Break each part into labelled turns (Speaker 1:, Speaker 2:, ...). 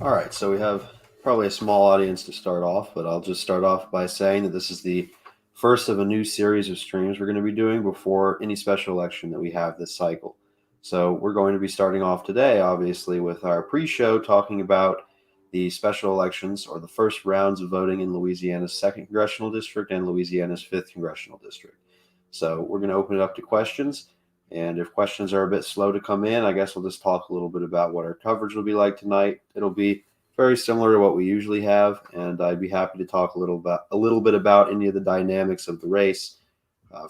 Speaker 1: All right, so we have probably a small audience to start off, but I'll just start off by saying that this is the first of a new series of streams we're going to be doing before any special election that we have this cycle. So we're going to be starting off today, obviously, with our pre-show talking about the special elections or the first rounds of voting in Louisiana's 2nd Congressional District and Louisiana's 5th Congressional District. So we're going to open it up to questions. And if questions are a bit slow to come in, I guess we'll just talk a little bit about what our coverage will be like tonight. It'll be very similar to what we usually have, and I'd be happy to talk a little bit about any of the dynamics of the race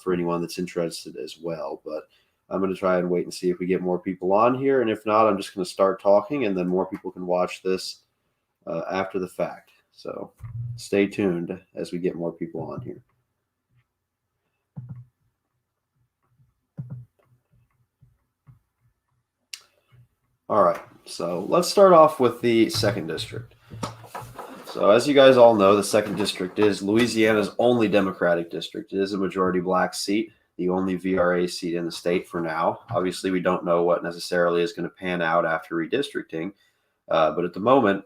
Speaker 1: for anyone that's interested as well. But I'm going to try and wait and see if we get more people on here, and if not, I'm just going to start talking, and then more people can watch this after the fact. So stay tuned as we get more people on here. All right, so let's start off with the 2nd District. So as you guys all know, the 2nd District is Louisiana's only Democratic district. It is a majority black seat, the only VRA seat in the state for now. Obviously, we don't know what necessarily is going to pan out after redistricting, but at the moment,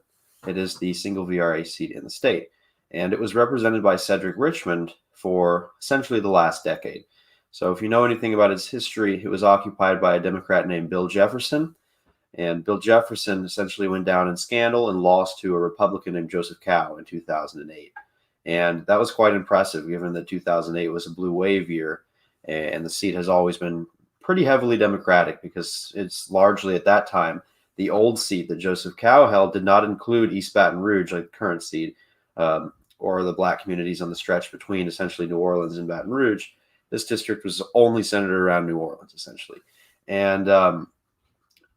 Speaker 1: it is the single VRA seat in the state. And it was represented by Cedric Richmond for essentially the last decade. So if you know anything about its history, it was occupied by a Democrat named Bill Jefferson. And Bill Jefferson essentially went down in scandal and lost to a Republican named Joseph Cow in 2008. And that was quite impressive given that 2008 was a blue wave year. And the seat has always been pretty heavily Democratic because it's largely at that time the old seat that Joseph Cow held did not include East Baton Rouge like the current seat or the black communities on the stretch between essentially New Orleans and Baton Rouge. This district was only centered around New Orleans essentially. And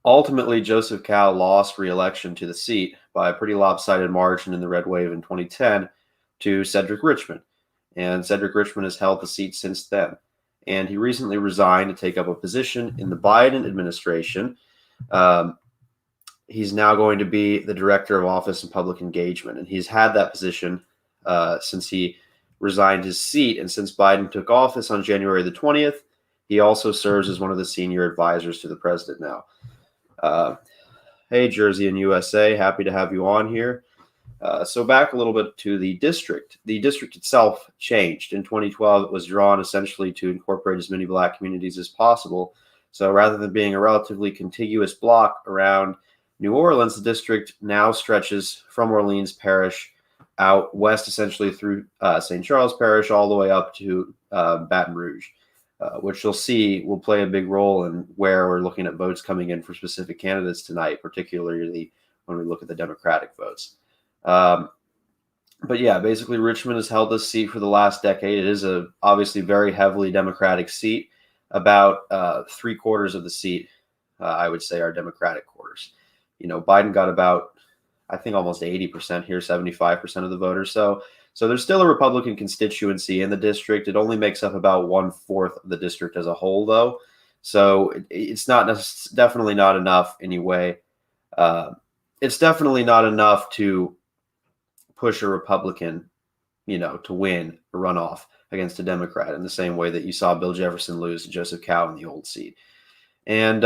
Speaker 1: ultimately, Joseph Cow lost re-election to the seat by a pretty lopsided margin in the red wave in 2010 to Cedric Richmond. And Cedric Richmond has held the seat since then. And he recently resigned to take up a position in the Biden administration. He's now going to be the Director of Office and Public Engagement. And he's had that position since he resigned his seat. And since Biden took office on January the 20th, he also serves as one of the senior advisors to the president now. Hey, Jersey and USA, happy to have you on here. So back a little bit to the district. The district itself changed. In 2012, it was drawn essentially to incorporate as many black communities as possible. So rather than being a relatively contiguous block around New Orleans, the district now stretches from Orleans Parish out west essentially through St. Charles Parish all the way up to Baton Rouge. Which you'll see will play a big role in where we're looking at votes coming in for specific candidates tonight, particularly when we look at the Democratic votes. But yeah, basically Richmond has held this seat for the last decade. It is a obviously very heavily Democratic seat. About 3/4 of the seat, I would say, are Democratic quarters. You know, Biden got about, I think, almost 80% here, 75% of the voters. So there's still a Republican constituency in the district. It only makes up about 1/4 of the district as a whole, though. So it's not definitely not enough anyway. It's definitely not enough to push a Republican, to win a runoff against a Democrat in the same way that you saw Bill Jefferson lose to Joseph Cow in the old seat. And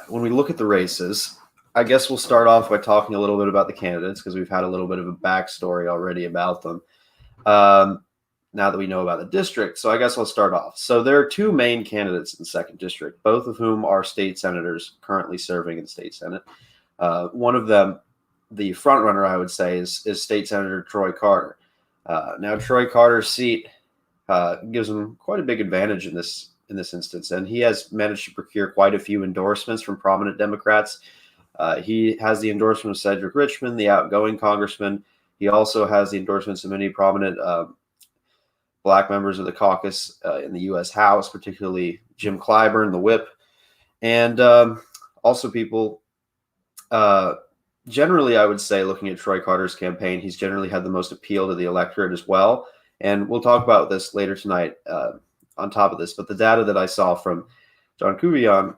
Speaker 1: when we look at the races, I guess we'll start off by talking a little bit about the candidates because we've had a little bit of a backstory already about them now that we know about the district. So I guess I'll start off. So there are two main candidates in the 2nd District, both of whom are state senators currently serving in the state Senate. One of them, the front runner, I would say, is State Senator Troy Carter. Now, Troy Carter's seat gives him quite a big advantage in this instance, and he has managed to procure quite a few endorsements from prominent Democrats. He has the endorsement of Cedric Richmond, the outgoing congressman. He also has the endorsements of many prominent black members of the caucus in the U.S. House, particularly Jim Clyburn, the whip, and also people. Generally, I would say, looking at Troy Carter's campaign, he's generally had the most appeal to the electorate as well. And we'll talk about this later tonight on top of this. But the data that I saw from John Kubian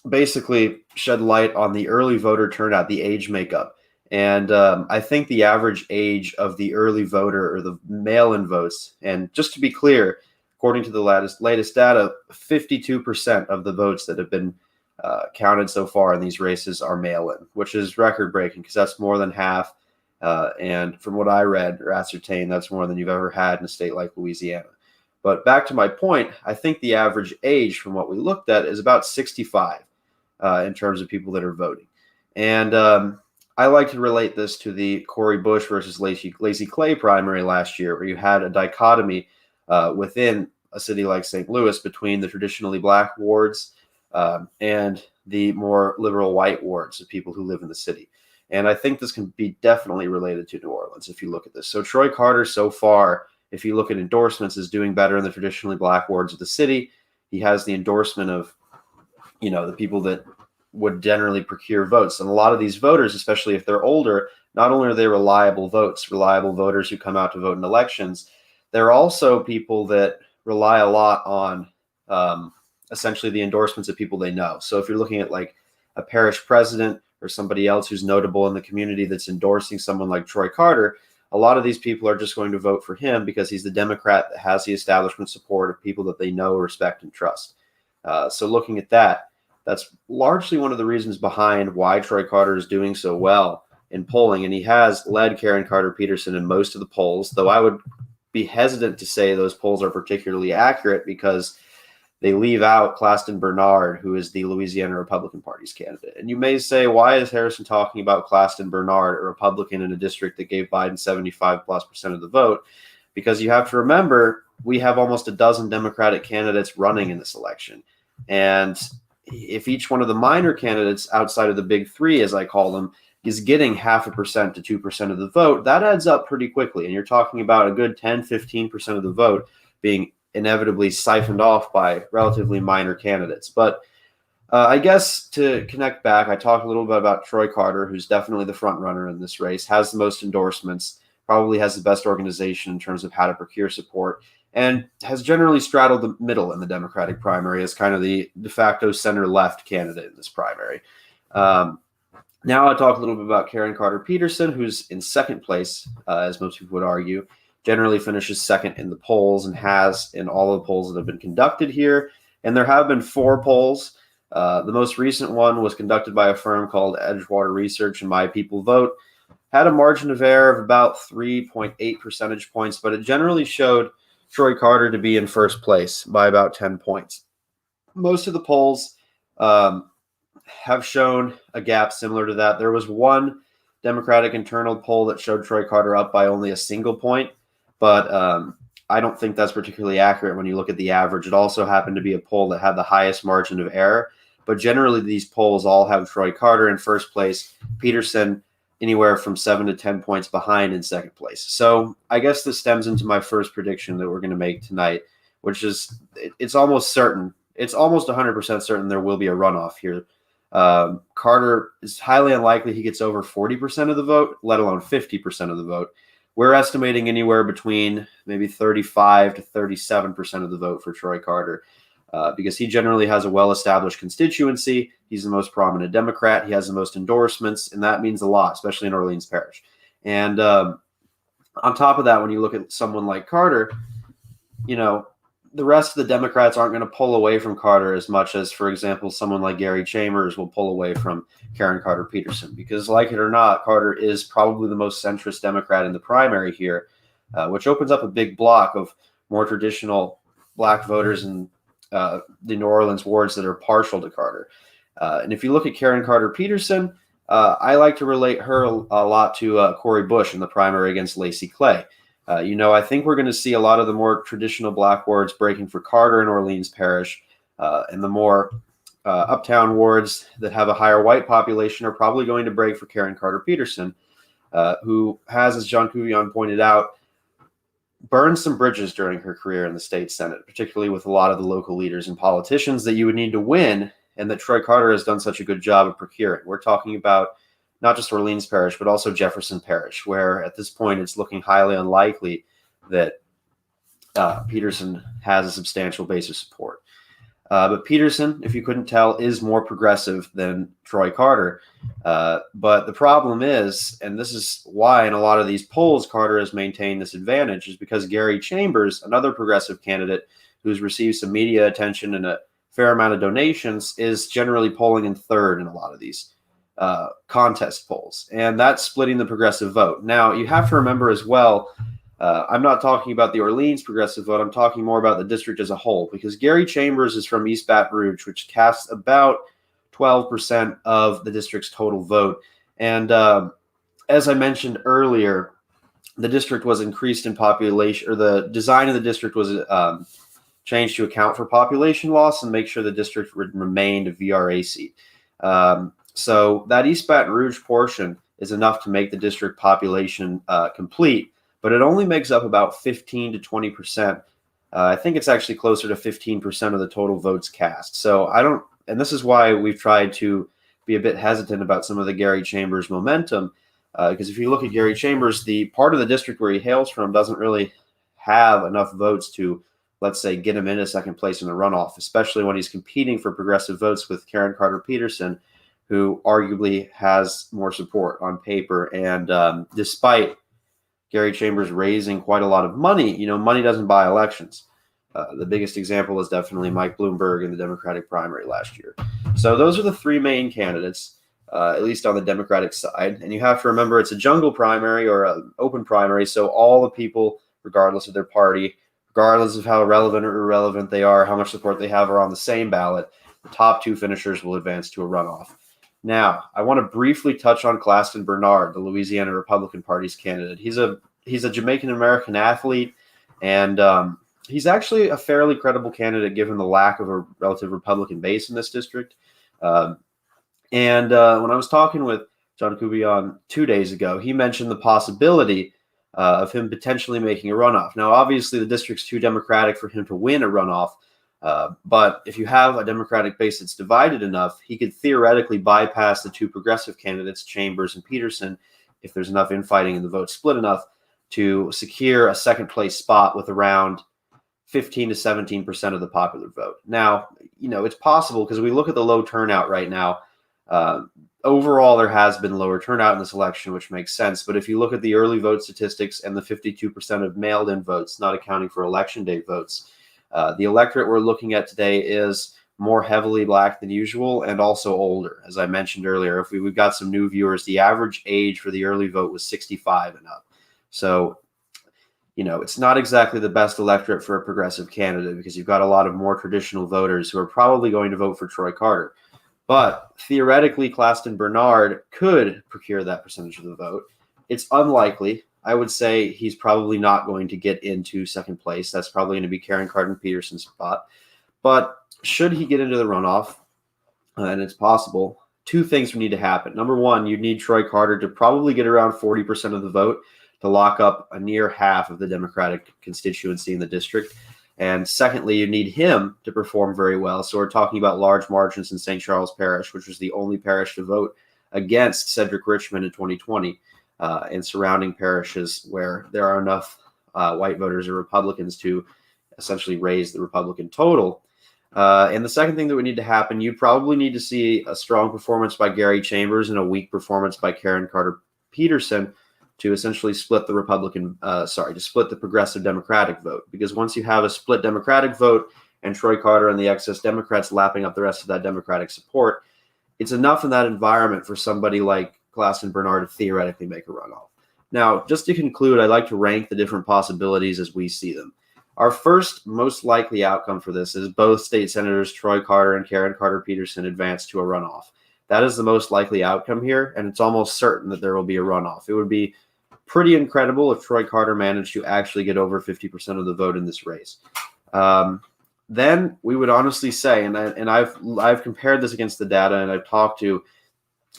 Speaker 1: basically shed light on the early voter turnout, the age makeup. And I think the average age of the early voter or the mail-in votes, and just to be clear, according to the latest data, 52% of the votes that have been counted so far in these races are mail-in, which is record-breaking because that's more than half. And from what I read or ascertained, that's more than you've ever had in a state like Louisiana. But back to my point, I think the average age from what we looked at is about 65 in terms of people that are voting. And I like to relate this to the Cori Bush versus Lacy Clay primary last year, where you had a dichotomy within a city like St. Louis between the traditionally black wards and the more liberal white wards of people who live in the city. And I think this can be definitely related to New Orleans if you look at this. So Troy Carter so far, if you look at endorsements, is doing better in the traditionally black wards of the city. He has the endorsement of, the people that would generally procure votes. And a lot of these voters, especially if they're older, not only are they reliable voters who come out to vote in elections, they're also people that rely a lot on essentially the endorsements of people they know. So if you're looking at like a parish president or somebody else who's notable in the community that's endorsing someone like Troy Carter, a lot of these people are just going to vote for him because he's the Democrat that has the establishment support of people that they know, respect, and trust. So looking at that, that's largely one of the reasons behind why Troy Carter is doing so well in polling. And he has led Karen Carter Peterson in most of the polls, though I would be hesitant to say those polls are particularly accurate because they leave out Claston Bernard, who is the Louisiana Republican Party's candidate. And you may say, why is Harrison talking about Claston Bernard, a Republican in a district that gave Biden 75+% of the vote? Because you have to remember, we have almost a dozen Democratic candidates running in this election. And if each one of the minor candidates outside of the big three, as I call them, is getting 0.5% to 2% of the vote, that adds up pretty quickly. And you're talking about a good 10-15% of the vote being inevitably siphoned off by relatively minor candidates. But I guess to connect back, I talked a little bit about Troy Carter, who's definitely the front runner in this race, has the most endorsements, probably has the best organization in terms of how to procure support, and has generally straddled the middle in the Democratic primary as kind of the de facto center-left candidate in this primary. Now I'll talk a little bit about Karen Carter Peterson, who's in second place, as most people would argue, generally finishes second in the polls and has in all of the polls that have been conducted here. And there have been 4 polls. The most recent one was conducted by a firm called Edgewater Research and My People Vote. Had a margin of error of about 3.8 percentage points, but it generally showed Troy Carter to be in first place by about 10 points. Most of the polls have shown a gap similar to that. There was one Democratic internal poll that showed Troy Carter up by only a single point, but I don't think that's particularly accurate when you look at the average. It also happened to be a poll that had the highest margin of error, but generally these polls all have Troy Carter in first place, Peterson anywhere from 7 to 10 points behind in second place. So I guess this stems into my first prediction that we're going to make tonight, which is it's almost certain. It's almost 100% certain there will be a runoff here. Carter is highly unlikely he gets over 40% of the vote, let alone 50% of the vote. We're estimating anywhere between maybe 35 to 37% of the vote for Troy Carter because he generally has a well-established constituency. He's the most prominent Democrat. He has the most endorsements, and that means a lot, especially in Orleans Parish. And on top of that, when you look at someone like Carter, the rest of the Democrats aren't going to pull away from Carter as much as, for example, someone like Gary Chambers will pull away from Karen Carter Peterson. Because like it or not, Carter is probably the most centrist Democrat in the primary here, which opens up a big block of more traditional black voters in the New Orleans wards that are partial to Carter. And if you look at Karen Carter Peterson, I like to relate her a lot to Cori Bush in the primary against Lacy Clay. I think we're going to see a lot of the more traditional black wards breaking for Carter in Orleans Parish, and the more uptown wards that have a higher white population are probably going to break for Karen Carter Peterson, who has, as John Couillon pointed out, burned some bridges during her career in the state Senate, particularly with a lot of the local leaders and politicians that you would need to win, and that Troy Carter has done such a good job of procuring. We're talking about not just Orleans Parish, but also Jefferson Parish, where at this point it's looking highly unlikely that Peterson has a substantial base of support. But Peterson, if you couldn't tell, is more progressive than Troy Carter. But the problem is, and this is why in a lot of these polls Carter has maintained this advantage, is because Gary Chambers, another progressive candidate who's received some media attention and a fair amount of donations, is generally polling in third in a lot of these contest polls, and that's splitting the progressive vote. Now, you have to remember as well, I'm not talking about the Orleans progressive vote. I'm talking more about the district as a whole, because Gary Chambers is from East Baton Rouge, which casts about 12% of the district's total vote. And as I mentioned earlier, the district was increased in population, or the design of the district was changed to account for population loss and make sure the district remained a VRA seat. So that East Baton Rouge portion is enough to make the district population complete, but it only makes up about 15 to 20%. I think it's actually closer to 15% of the total votes cast. So and this is why we've tried to be a bit hesitant about some of the Gary Chambers momentum, because if you look at Gary Chambers, the part of the district where he hails from doesn't really have enough votes to, let's say, get him into second place in the runoff, especially when he's competing for progressive votes with Karen Carter Peterson, who arguably has more support on paper. And despite Gary Chambers raising quite a lot of money, money doesn't buy elections. The biggest example is definitely Mike Bloomberg in the Democratic primary last year. So those are the three main candidates, at least on the Democratic side. And you have to remember it's a jungle primary or an open primary, so all the people, regardless of their party, regardless of how relevant or irrelevant they are, how much support they have, are on the same ballot. The top two finishers will advance to a runoff. Now, I want to briefly touch on Claston Bernard, the Louisiana Republican Party's candidate. He's a Jamaican-American athlete, and he's actually a fairly credible candidate given the lack of a relative Republican base in this district. And when I was talking with John Kubion 2 days ago, he mentioned the possibility of him potentially making a runoff. Now, obviously, the district's too Democratic for him to win a runoff, but if you have a Democratic base that's divided enough, he could theoretically bypass the two progressive candidates, Chambers and Peterson, if there's enough infighting and the vote split enough, to secure a second-place spot with around 15 to 17% of the popular vote. Now, it's possible because we look at the low turnout right now. Overall, there has been lower turnout in this election, which makes sense. But if you look at the early vote statistics and the 52% of mailed-in votes, not accounting for election day votes, the electorate we're looking at today is more heavily black than usual and also older. As I mentioned earlier, if we've got some new viewers, the average age for the early vote was 65 and up. So, it's not exactly the best electorate for a progressive candidate because you've got a lot of more traditional voters who are probably going to vote for Troy Carter. But theoretically, Claston Bernard could procure that percentage of the vote. It's unlikely. I would say he's probably not going to get into second place. That's probably going to be Karen Carter Peterson's spot. But should he get into the runoff, and it's possible, two things would need to happen. Number one, you'd need Troy Carter to probably get around 40% of the vote to lock up a near half of the Democratic constituency in the district. And secondly, you need him to perform very well. So we're talking about large margins in St. Charles Parish, which was the only parish to vote against Cedric Richmond in 2020, and surrounding parishes where there are enough white voters or Republicans to essentially raise the Republican total. And the second thing that would need to happen, you probably need to see a strong performance by Gary Chambers and a weak performance by Karen Carter Peterson to essentially split the split the progressive Democratic vote. Because once you have a split Democratic vote and Troy Carter and the excess Democrats lapping up the rest of that Democratic support, it's enough in that environment for somebody like Claston Bernard to theoretically make a runoff. Now, just to conclude, I'd like to rank the different possibilities as we see them. Our first most likely outcome for this is both state senators Troy Carter and Karen Carter Peterson advance to a runoff. That is the most likely outcome here, and it's almost certain that there will be a runoff. It would be pretty incredible if Troy Carter managed to actually get over 50% of the vote in this race. Then we would honestly say, and I've compared this against the data, and I've talked to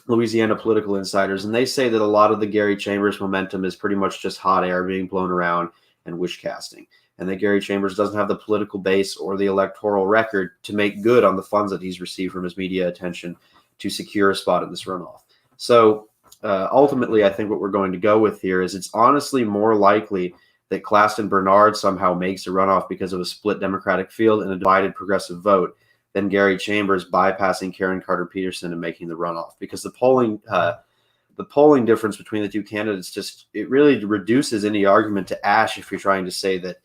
Speaker 1: Louisiana political insiders, and they say that a lot of the Gary Chambers momentum is pretty much just hot air being blown around and wish casting, and that Gary Chambers doesn't have the political base or the electoral record to make good on the funds that he's received from his media attention to secure a spot in this runoff. So ultimately, I think what we're going to go with here is it's honestly more likely that Claston Bernard somehow makes a runoff because of a split Democratic field and a divided progressive vote than Gary Chambers bypassing Karen Carter Peterson and making the runoff. Because the polling difference between the two candidates it really reduces any argument to ash if you're trying to say that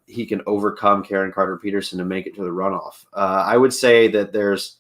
Speaker 1: he can overcome Karen Carter Peterson and make it to the runoff. I would say that there's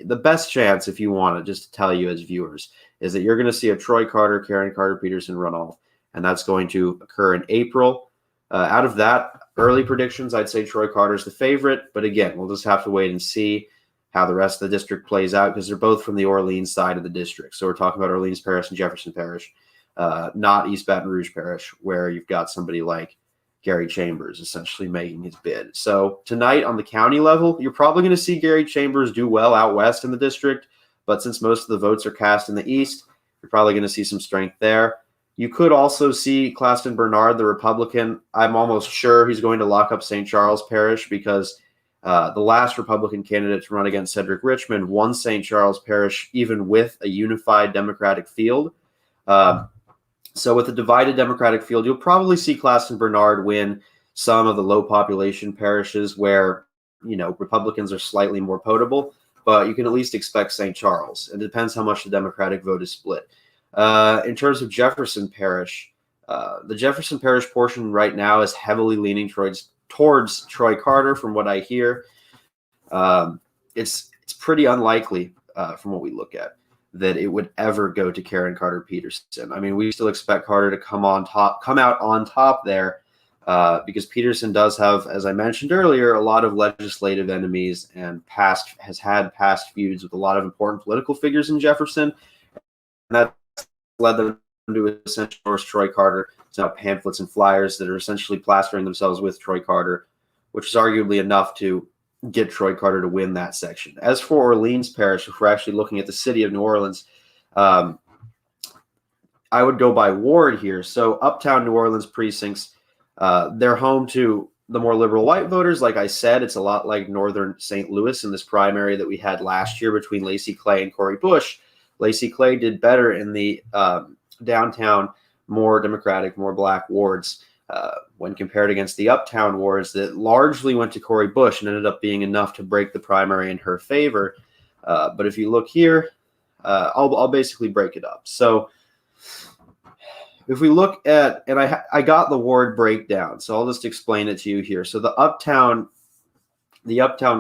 Speaker 1: the best chance, if you want it, just to tell you as viewers, is that you're going to see a Troy Carter, Karen Carter Peterson runoff, and that's going to occur in April. Out of that, early predictions, I'd say Troy Carter's the favorite, but again, we'll just have to wait and see how the rest of the district plays out because they're both from the Orleans side of the district. So we're talking about Orleans Parish and Jefferson Parish, not East Baton Rouge Parish, where you've got somebody like Gary Chambers essentially making his bid. So tonight on the county level, you're probably going to see Gary Chambers do well out west in the district, but since most of the votes are cast in the east, you're probably going to see some strength there. You could also see Claston Bernard, the Republican. I'm almost sure he's going to lock up St. Charles Parish because the last Republican candidate to run against Cedric Richmond won St. Charles Parish even with a unified Democratic field. So with a divided Democratic field, you'll probably see Claston Bernard win some of the low population parishes where, Republicans are slightly more potable, but you can at least expect St. Charles. It depends how much the Democratic vote is split. In terms of Jefferson Parish, the Jefferson Parish portion right now is heavily leaning towards Troy Carter from what I hear. It's pretty unlikely from what we look at that it would ever go to Karen Carter Peterson. I mean, we still expect Carter to come out on top there because Peterson does have, as I mentioned earlier, a lot of legislative enemies and has had past feuds with a lot of important political figures in Jefferson. And that led them to essentially endorse Troy Carter. It's now pamphlets and flyers that are essentially plastering themselves with Troy Carter, which is arguably enough to get Troy Carter to win that section. As for Orleans Parish, if we're actually looking at the city of New Orleans, I would go by ward here. So uptown New Orleans precincts, they're home to the more liberal white voters. Like I said, it's a lot like northern St. Louis in this primary that we had last year between Lacey Clay and Cori Bush. Lacey Clay did better in the downtown, more Democratic, more black wards when compared against the uptown wards that largely went to Cori Bush and ended up being enough to break the primary in her favor. But if you look here, I'll basically break it up. So if we look at, and I got the ward breakdown, so I'll just explain it to you here. So the uptown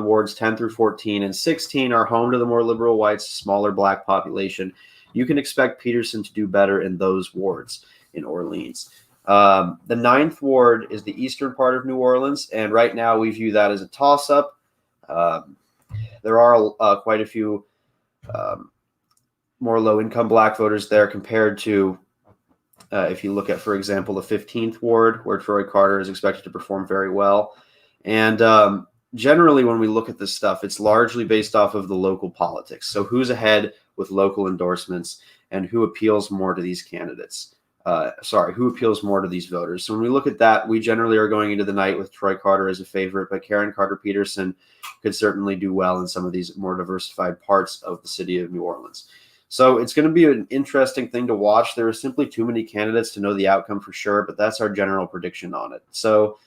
Speaker 1: wards 10 through 14 and 16 are home to the more liberal whites, smaller black population. You can expect Peterson to do better in those wards in Orleans. The 9th ward is the eastern part of New Orleans, and right now we view that as a toss-up. There are quite a few more low-income black voters there compared to if you look at, for example, the 15th ward, where Troy Carter is expected to perform very well. And generally, when we look at this stuff, it's largely based off of the local politics. So who's ahead with local endorsements and who appeals more to these candidates? Who appeals more to these voters? So when we look at that, we generally are going into the night with Troy Carter as a favorite, but Karen Carter Peterson could certainly do well in some of these more diversified parts of the city of New Orleans. So it's going to be an interesting thing to watch. There are simply too many candidates to know the outcome for sure, but that's our general prediction on it. So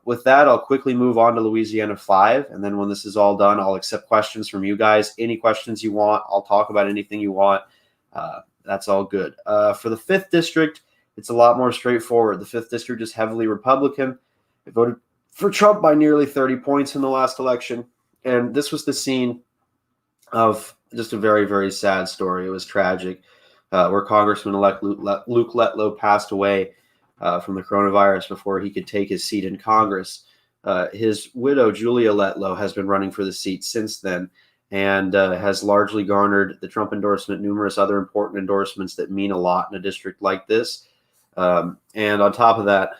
Speaker 1: with that, I'll quickly move on to Louisiana 5, and then when this is all done, I'll accept questions from you guys. Any questions you want, I'll talk about anything you want. That's all good. For the 5th district, it's a lot more straightforward. The 5th district is heavily Republican. It voted for Trump by nearly 30 points in the last election, and this was the scene of just a very, very sad story. It was tragic, where Congressman-elect Luke Letlow passed away from the coronavirus before he could take his seat in Congress. His widow, Julia Letlow, has been running for the seat since then and has largely garnered the Trump endorsement, numerous other important endorsements that mean a lot in a district like this. And on top of that,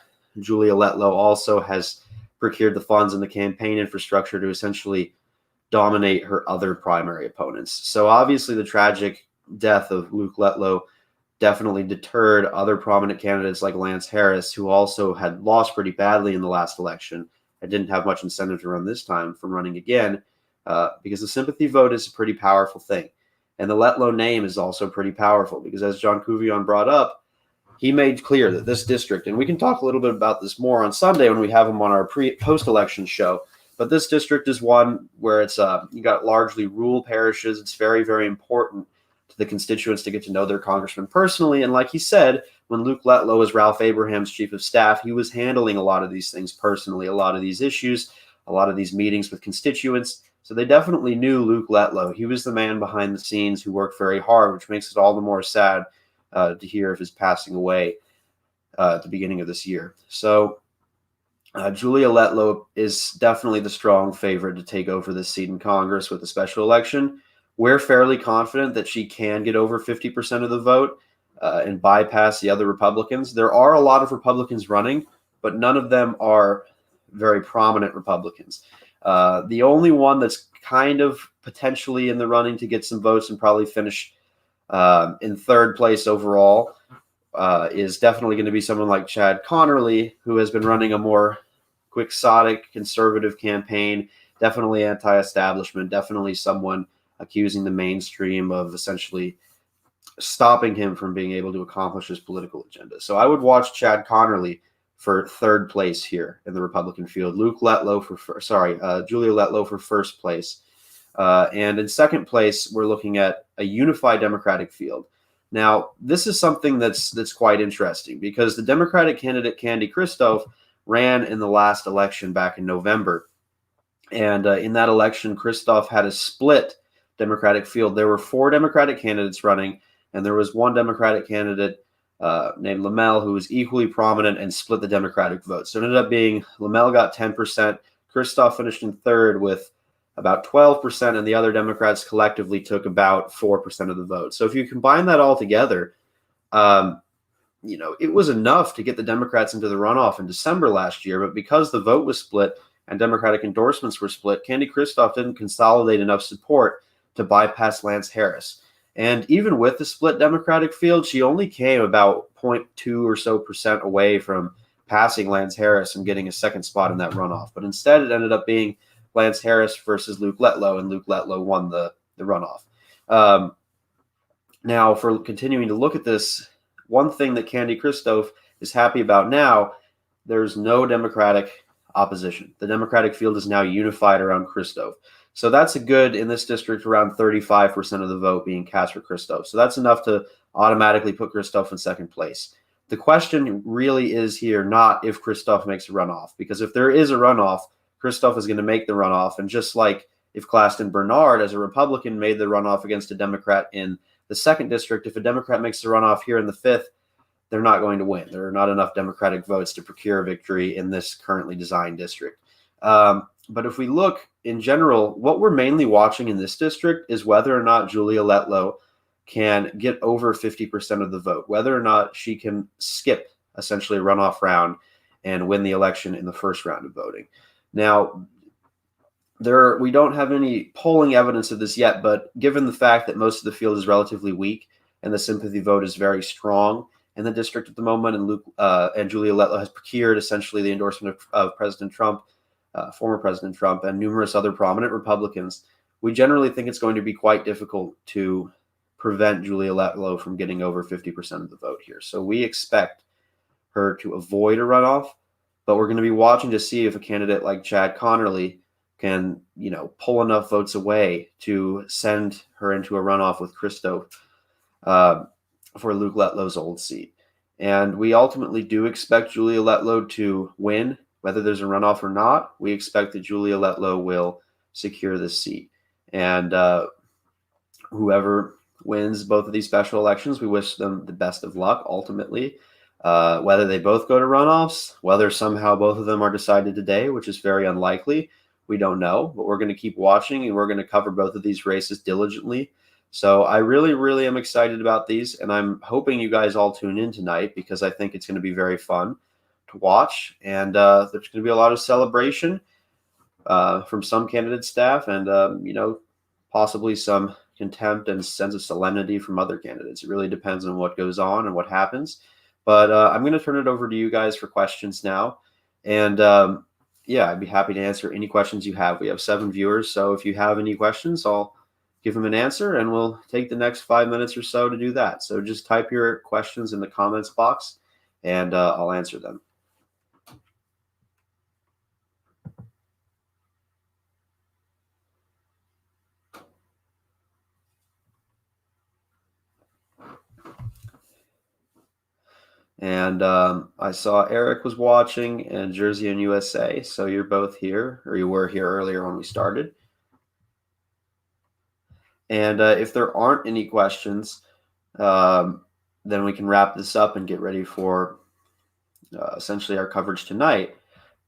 Speaker 1: Julia Letlow also has procured the funds and the campaign infrastructure to essentially dominate her other primary opponents. So obviously the tragic death of Luke Letlow definitely deterred other prominent candidates like Lance Harris, who also had lost pretty badly in the last election and didn't have much incentive to run this time, from running again, because the sympathy vote is a pretty powerful thing. And the Letlow name is also pretty powerful because, as John Couvion brought up, he made clear that this district, and we can talk a little bit about this more on Sunday when we have him on our post-election show, but this district is one where it's you got largely rural parishes. It's very, very important to the constituents to get to know their congressman personally. And like he said, when Luke Letlow was Ralph Abraham's chief of staff, he was handling a lot of these things personally, a lot of these issues, a lot of these meetings with constituents. So they definitely knew Luke Letlow. He was the man behind the scenes who worked very hard, which makes it all the more sad to hear of his passing away at the beginning of this year. So Julia Letlow is definitely the strong favorite to take over this seat in Congress with a special election. We're fairly confident that she can get over 50% of the vote and bypass the other Republicans. There are a lot of Republicans running, but none of them are very prominent Republicans. The only one that's kind of potentially in the running to get some votes and probably finish in third place overall is definitely going to be someone like Chad Connerly, who has been running a more quixotic conservative campaign, definitely anti-establishment, definitely someone accusing the mainstream of essentially stopping him from being able to accomplish his political agenda. So I would watch Chad Connerly for third place here in the Republican field. Julia Letlow for first place. And in second place, we're looking at a unified Democratic field. Now, this is something that's quite interesting because the Democratic candidate, Candy Christoph, ran in the last election back in November. And in that election, Christoph had a split Democratic field. There were 4 Democratic candidates running, and there was one Democratic candidate named Lamel who was equally prominent and split the Democratic vote. So it ended up being Lamel got 10%, Christoph finished in third with about 12%, and the other Democrats collectively took about 4% of the vote. So if you combine that all together, it was enough to get the Democrats into the runoff in December last year, but because the vote was split and Democratic endorsements were split, Candy Christoph didn't consolidate enough support to bypass Lance Harris. And even with the split Democratic field, she only came about 0.2 or so percent away from passing Lance Harris and getting a second spot in that runoff. But instead, it ended up being Lance Harris versus Luke Letlow, and Luke Letlow won the runoff. Now, for continuing to look at this, one thing that Candy Christoph is happy about now, there's no Democratic opposition. The Democratic field is now unified around Christoph. So that's a good, in this district, around 35% of the vote being cast for Christoph. So that's enough to automatically put Christoph in second place. The question really is here not if Christoph makes a runoff, because if there is a runoff, Christoph is going to make the runoff. And just like if Claston Bernard, as a Republican, made the runoff against a Democrat in the second district, if a Democrat makes the runoff here in the fifth, they're not going to win. There are not enough Democratic votes to procure a victory in this currently designed district. But if we look in general, what we're mainly watching in this district is whether or not Julia Letlow can get over 50% of the vote, whether or not she can skip essentially a runoff round and win the election in the first round of voting. Now, we don't have any polling evidence of this yet, but given the fact that most of the field is relatively weak and the sympathy vote is very strong in the district at the moment, and Julia Letlow has procured essentially the endorsement of President Trump, former President Trump, and numerous other prominent Republicans, we generally think it's going to be quite difficult to prevent Julia Letlow from getting over 50% of the vote here. So we expect her to avoid a runoff, but we're going to be watching to see if a candidate like Chad Connerly can, pull enough votes away to send her into a runoff with Christoph for Luke Letlow's old seat. And we ultimately do expect Julia Letlow to win, whether there's a runoff or not. We expect that Julia Letlow will secure this seat. And whoever wins both of these special elections, we wish them the best of luck ultimately. Whether they both go to runoffs, whether somehow both of them are decided today, which is very unlikely, we don't know. But we're going to keep watching, and we're going to cover both of these races diligently. So I really, really am excited about these, and I'm hoping you guys all tune in tonight because I think it's going to be very fun to watch, and there's going to be a lot of celebration from some candidate staff, and possibly some contempt and sense of solemnity from other candidates. It really depends on what goes on and what happens. But I'm going to turn it over to you guys for questions now, and I'd be happy to answer any questions you have. We have 7 viewers, so if you have any questions, I'll give them an answer, and we'll take the next 5 minutes or so to do that. So just type your questions in the comments box, and I'll answer them. And I saw Eric was watching and Jersey and USA. So you're both here, or you were here earlier when we started. And if there aren't any questions, then we can wrap this up and get ready for essentially our coverage tonight.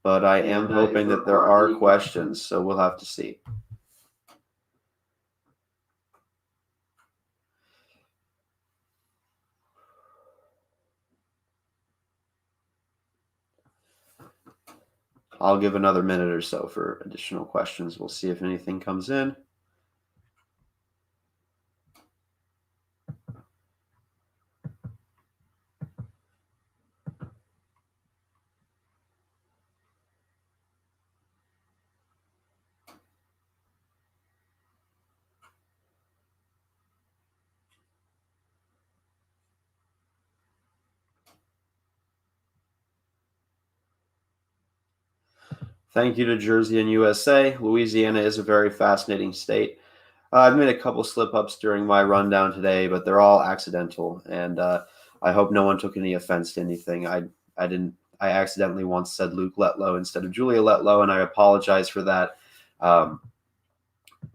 Speaker 1: But I am hoping that there are questions, so we'll have to see. I'll give another minute or so for additional questions. We'll see if anything comes in. Thank you to Jersey and USA. Louisiana is a very fascinating state. I've made a couple slip-ups during my rundown today, but they're all accidental, and I hope no one took any offense to anything. I didn't. I accidentally once said Luke Letlow instead of Julia Letlow, and I apologize for that.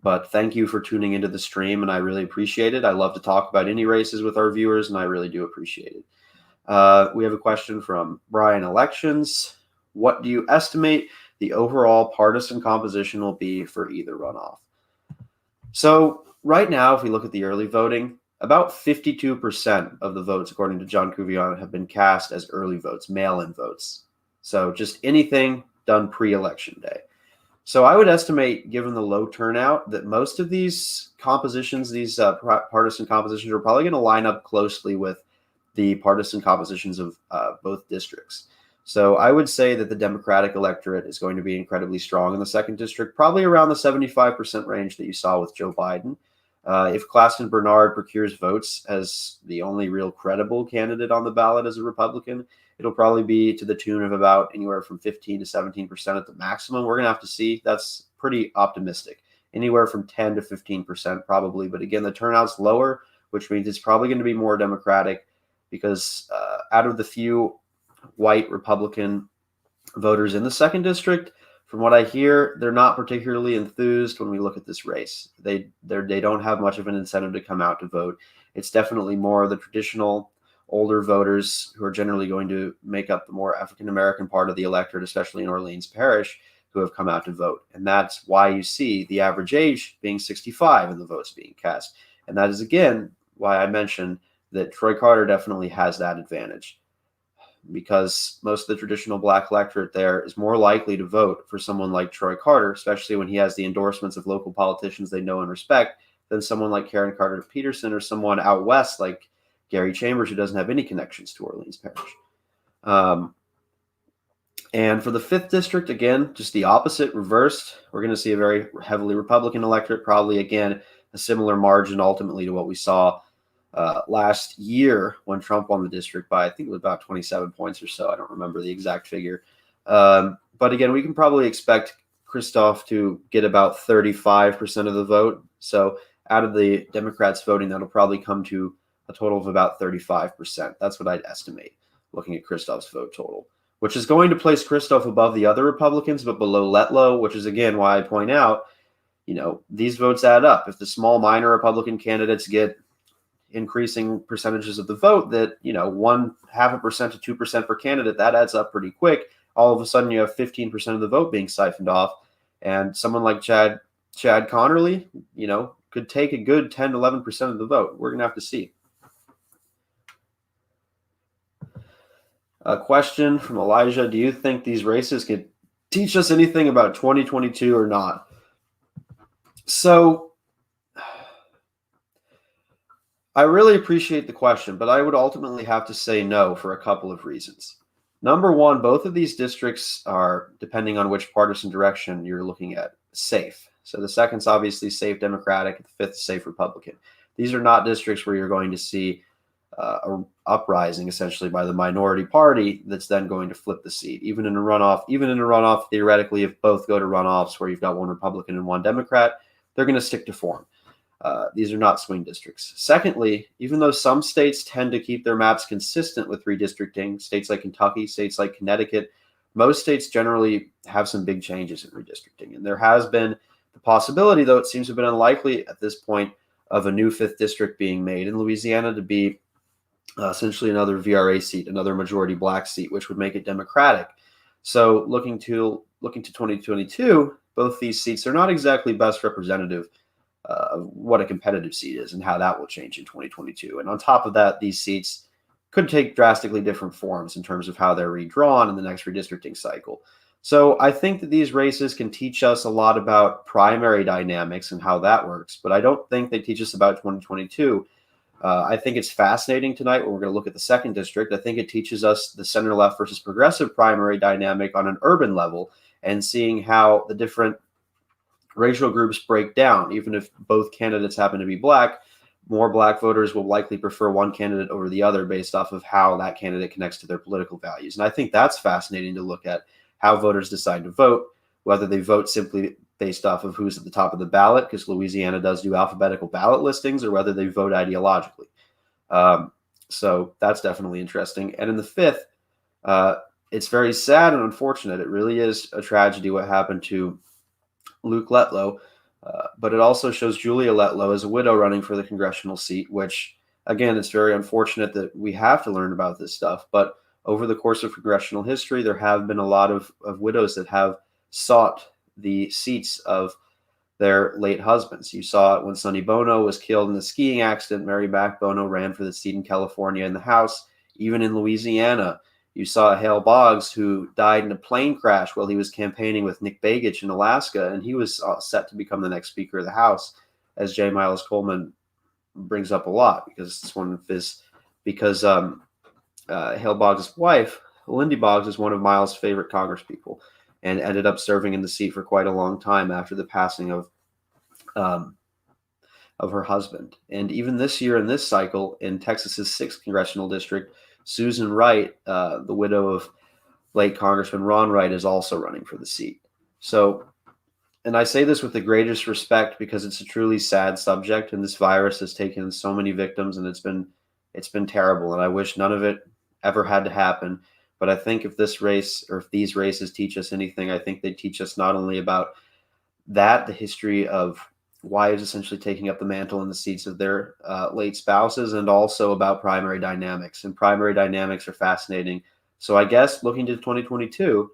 Speaker 1: But thank you for tuning into the stream, and I really appreciate it. I love to talk about any races with our viewers, and I really do appreciate it. We have a question from Brian Elections. What do you estimate the overall partisan composition will be for either runoff? So right now, if we look at the early voting, about 52% of the votes, according to John Cuvion, have been cast as early votes, mail-in votes. So just anything done pre-election day. So I would estimate, given the low turnout, that most of these compositions, these partisan compositions, are probably going to line up closely with the partisan compositions of both districts. So I would say that the Democratic electorate is going to be incredibly strong in the second district, probably around the 75% range that you saw with Joe Biden. If Claston Bernard procures votes as the only real credible candidate on the ballot as a Republican, it'll probably be to the tune of about anywhere from 15 to 17% at the maximum. We're going to have to see. That's pretty optimistic. Anywhere from 10 to 15% probably. But again, the turnout's lower, which means it's probably going to be more Democratic because out of the few white Republican voters in the second district, from what I hear, they're not particularly enthused when we look at this race. They don't have much of an incentive to come out to vote. It's definitely more the traditional older voters who are generally going to make up the more African American part of the electorate, especially in Orleans Parish, who have come out to vote. And that's why you see the average age being 65 and the votes being cast. And that is, again, why I mentioned that Troy Carter definitely has that advantage, because most of the traditional black electorate there is more likely to vote for someone like Troy Carter, especially when he has the endorsements of local politicians they know and respect, than someone like Karen Carter Peterson or someone out west like Gary Chambers, who doesn't have any connections to Orleans Parish. And for the 5th district, again, just the opposite, reversed. We're going to see a very heavily Republican electorate, probably, again, a similar margin ultimately to what we saw last year when Trump won the district by, I think it was about 27 points or so. I don't remember the exact figure. But again, we can probably expect Christoph to get about 35% of the vote. So out of the Democrats voting, that'll probably come to a total of about 35%. That's what I'd estimate, looking at Christoph's vote total, which is going to place Christoph above the other Republicans, but below Letlow, which is, again, why I point out, these votes add up. If the small minor Republican candidates get increasing percentages of the vote, that 0.5% to 2% per candidate, that adds up pretty quick. All of a sudden you have 15% of the vote being siphoned off, and someone like Chad Connerly could take a good 10 to 11% of the vote. We're gonna have to see. A question from Elijah: do you think these races could teach us anything about 2022 or not? So I really appreciate the question, but I would ultimately have to say no for a couple of reasons. Number one, both of these districts are, depending on which partisan direction you're looking at, safe. So the second's obviously safe Democratic, the fifth safe Republican. These are not districts where you're going to see an uprising essentially by the minority party that's then going to flip the seat. Even in a runoff, theoretically, if both go to runoffs where you've got one Republican and one Democrat, they're going to stick to form. These are not swing districts. Secondly, even though some states tend to keep their maps consistent with redistricting, states like Kentucky, states like Connecticut, most states generally have some big changes in redistricting. And there has been the possibility, though it seems to have been unlikely at this point, of a new 5th district being made in Louisiana to be essentially another VRA seat, another majority black seat, which would make it Democratic. So looking to 2022, both these seats are not exactly best representative of what a competitive seat is and how that will change in 2022. And on top of that, these seats could take drastically different forms in terms of how they're redrawn in the next redistricting cycle. So I think that these races can teach us a lot about primary dynamics and how that works, but I don't think they teach us about 2022. I think it's fascinating tonight when we're going to look at the 2nd district. I think it teaches us the center-left versus progressive primary dynamic on an urban level and seeing how the different racial groups break down. Even if both candidates happen to be black, more black voters will likely prefer one candidate over the other based off of how that candidate connects to their political values. And I think that's fascinating to look at how voters decide to vote, whether they vote simply based off of who's at the top of the ballot, because Louisiana does do alphabetical ballot listings, or whether they vote ideologically. So that's definitely interesting. And in the 5th, it's very sad and unfortunate. It really is a tragedy what happened to Luke Letlow, but it also shows Julia Letlow as a widow running for the congressional seat, which, again, it's very unfortunate that we have to learn about this stuff. But over the course of congressional history, there have been a lot of widows that have sought the seats of their late husbands. You saw it when Sonny Bono was killed in the skiing accident. Mary Mac Bono ran for the seat in California in the House. Even in Louisiana, you saw Hale Boggs, who died in a plane crash while he was campaigning with Nick Begich in Alaska, and he was set to become the next Speaker of the House, as J. Miles Coleman brings up a lot, because it's one of his, because Hale Boggs' wife, Lindy Boggs, is one of Miles' favorite congresspeople, and ended up serving in the seat for quite a long time after the passing of her husband. And even this year in this cycle, in Texas's 6th congressional district, Susan Wright, the widow of late Congressman Ron Wright, is also running for the seat. So, and I say this with the greatest respect because it's a truly sad subject, and this virus has taken so many victims, and it's been terrible, and I wish none of it ever had to happen. But I think if this race, or if these races teach us anything, I think they teach us not only about that, the history of wives essentially taking up the mantle in the seats of their late spouses, and also about primary dynamics. And primary dynamics are fascinating. So I guess looking to 2022,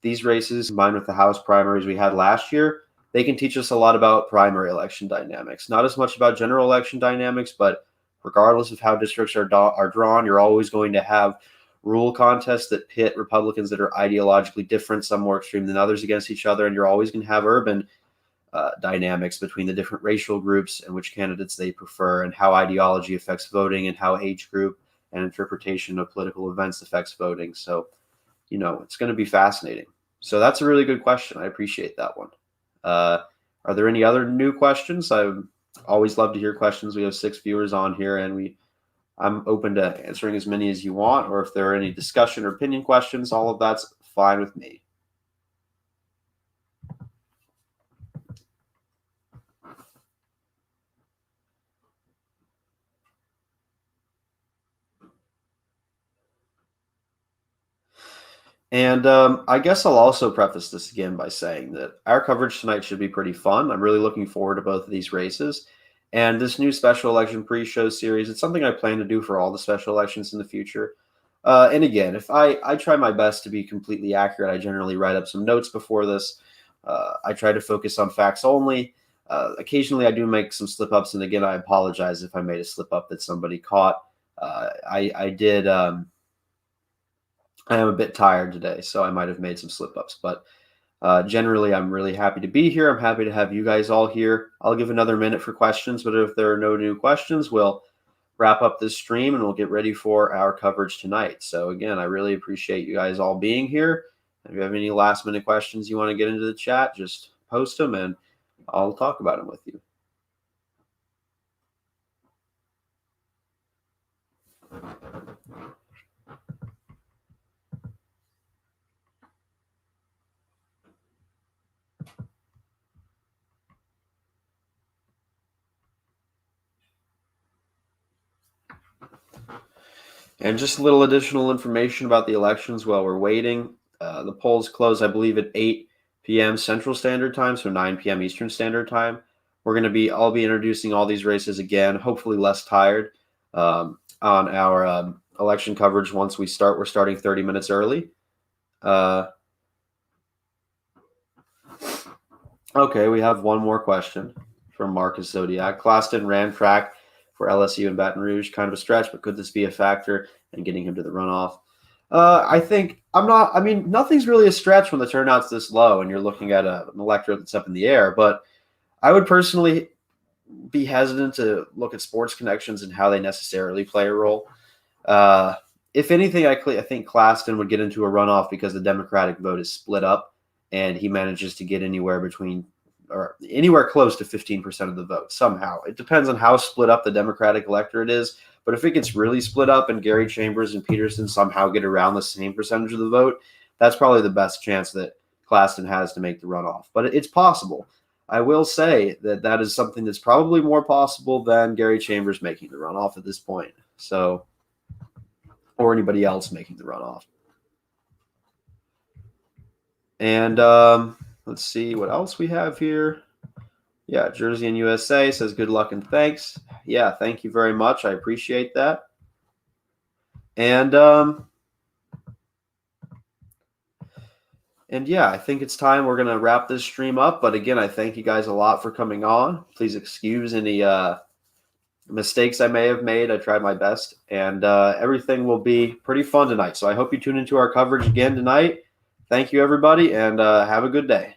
Speaker 1: these races, combined with the House primaries we had last year, they can teach us a lot about primary election dynamics. Not as much about general election dynamics, but regardless of how districts are drawn, you're always going to have rule contests that pit Republicans that are ideologically different, some more extreme than others, against each other. And you're always going to have urban dynamics between the different racial groups and which candidates they prefer, and how ideology affects voting, and how age group and interpretation of political events affects voting. So, it's going to be fascinating. So that's a really good question. I appreciate that one. Are there any other new questions? I always love to hear questions. We have 6 viewers on here, and I'm open to answering as many as you want, or if there are any discussion or opinion questions, all of that's fine with me. And I guess I'll also preface this again by saying that our coverage tonight should be pretty fun. I'm really looking forward to both of these races. And this new special election pre-show series, it's something I plan to do for all the special elections in the future. And again, if I try my best to be completely accurate, I generally write up some notes before this. I try to focus on facts only. Occasionally, I do make some slip-ups. And again, I apologize if I made a slip-up that somebody caught. I did... I am a bit tired today, so I might have made some slip-ups. But generally, I'm really happy to be here. I'm happy to have you guys all here. I'll give another minute for questions, but if there are no new questions, we'll wrap up this stream and we'll get ready for our coverage tonight. So again, I really appreciate you guys all being here. If you have any last-minute questions you want to get into the chat, just post them and I'll talk about them with you. And just a little additional information about the elections while we're waiting. The polls close, I believe, at 8 p.m. Central Standard Time, so 9 p.m. Eastern Standard Time. I'll be introducing all these races again, hopefully less tired, on our election coverage once we start. We're starting 30 minutes early. Okay, we have one more question from Marcus Zodiac. Claston ran track for LSU in Baton Rouge. Kind of a stretch, but could this be a factor in getting him to the runoff? Nothing's really a stretch when the turnout's this low and you're looking at an electorate that's up in the air. But I would personally be hesitant to look at sports connections and how they necessarily play a role. If anything, I think Claston would get into a runoff because the Democratic vote is split up and he manages to get anywhere close to 15% of the vote somehow. It depends on how split up the Democratic electorate is. But if it gets really split up and Gary Chambers and Peterson somehow get around the same percentage of the vote, that's probably the best chance that Claston has to make the runoff. But it's possible. I will say that is something that's probably more possible than Gary Chambers making the runoff at this point. So, or anybody else making the runoff. And let's see what else we have here. Yeah, Jersey and USA says good luck and thanks. Yeah, thank you very much. I appreciate that. And yeah, I think it's time we're going to wrap this stream up. But again, I thank you guys a lot for coming on. Please excuse any mistakes I may have made. I tried my best. And everything will be pretty fun tonight. So I hope you tune into our coverage again tonight. Thank you, everybody, and have a good day.